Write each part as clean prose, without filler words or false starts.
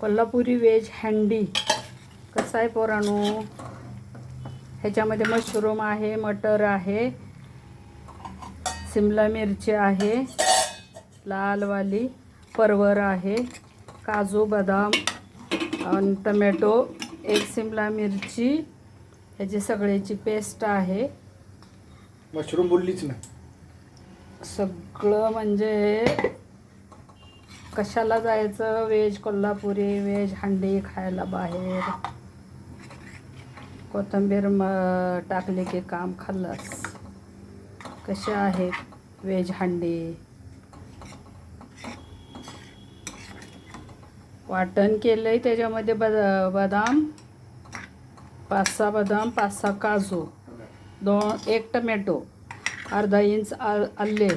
Kolhapuri veg हंडी कसा आहे पोरांनो. ह्याच्यामध्ये मशरूम आहे, मटर आहे, शिमला मिरची आहे, लालवाली परवर आहे, काजू बदाम आणि टमॅटो, एक शिमला मिरची, ह्याची सगळ्याची पेस्ट आहे. मशरूम बोललीच ना. सगळं म्हणजे कशाला जायचं व्हेज कोल्हापुरी व्हेज हंडी खायला बाहेर. कोथिंबीर टाकले की काम खाल्लंस. कसे आहे व्हेज हंडी. वाटण केलंय त्याच्यामध्ये बदाम 5-6 बदाम, 5-6 काजू, 1 टमॅटो, अर्धा इंच आले,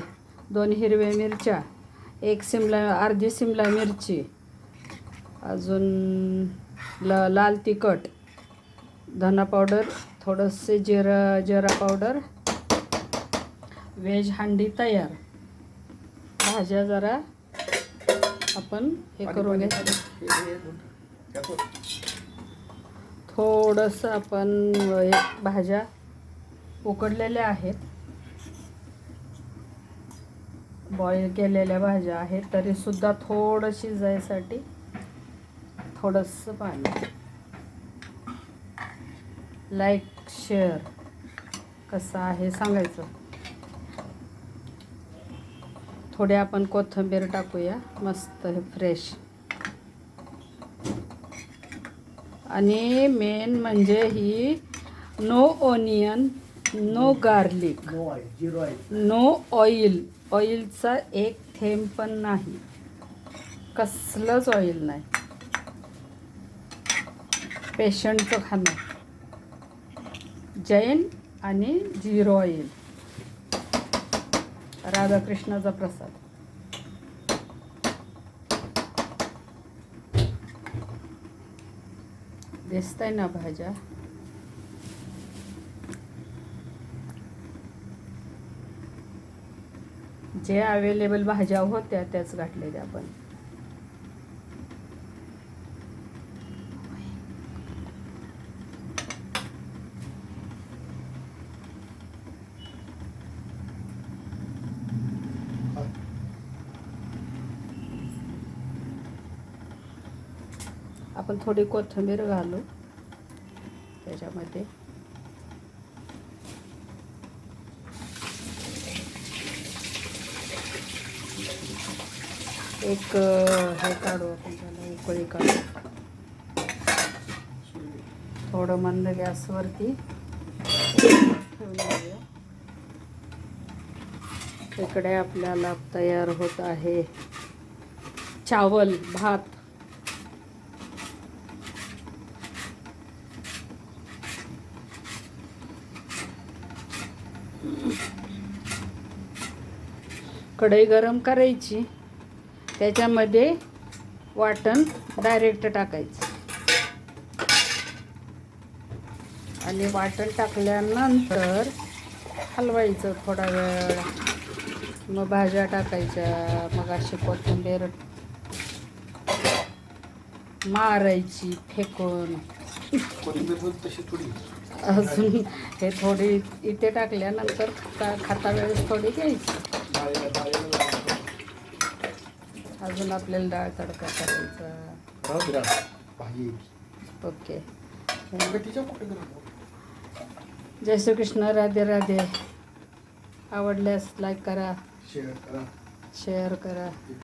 2 हिरव्या मिरच्या, अर्धी शिमला मिरची, अजून लाल तिखट, धना पावडर, थोडंसे जिरा पावडर. व्हेज हंडी तयार. भाज्या जरा आपण हे करून घ्यायचं. थोडंसं आपण भाज्या उकडलेल्या आहेत, बॉईल केलेल्या भाज्या आहेत, तरीसुद्धा थोडं शिजायसाठी थोडंसं पाणी. लाईक शेअर कसं आहे सांगायचं. थोडे आपण कोथिंबीर टाकूया मस्त हे फ्रेश. आणि मेन म्हणजे ही no onion, no garlic, no oil. ऑइलचा एक थेंब पण नाही, कसलंच ऑइल नाही. पेशंटचं खाणं. जैन आणि 0 ऑइल. राधाकृष्णाचा प्रसाद. दिसतंय ना भाज्या. जे अवेलेबल भाज्या होत्या त्याच घातलेल्या आपण. आपण थोडी कोथिंबीर घालू त्याच्यामध्ये. एक हे काढू आपण, त्याला उकळी काढू. थोडं मंद गॅसवरती ठेवून देऊया. इकडे आपल्याला तयार होत आहे चावल भात. कढई गरम करायची, त्याच्यामध्ये वाटण डायरेक्ट टाकायचं आणि वाटण टाकल्यानंतर हलवायचं थोडा वेळ. मग भाज्या टाकायच्या, मग अशी कोथिंबीर मारायची फेकून. अजून हे थोडी इथे टाकल्यानंतर खाता वेळेस थोडी घ्यायची. अजून आपल्याला डाळ तडका करायचा. ओके. जय श्री कृष्ण. राधे राधे. आवडल्यास लाईक करा, शेअर करा.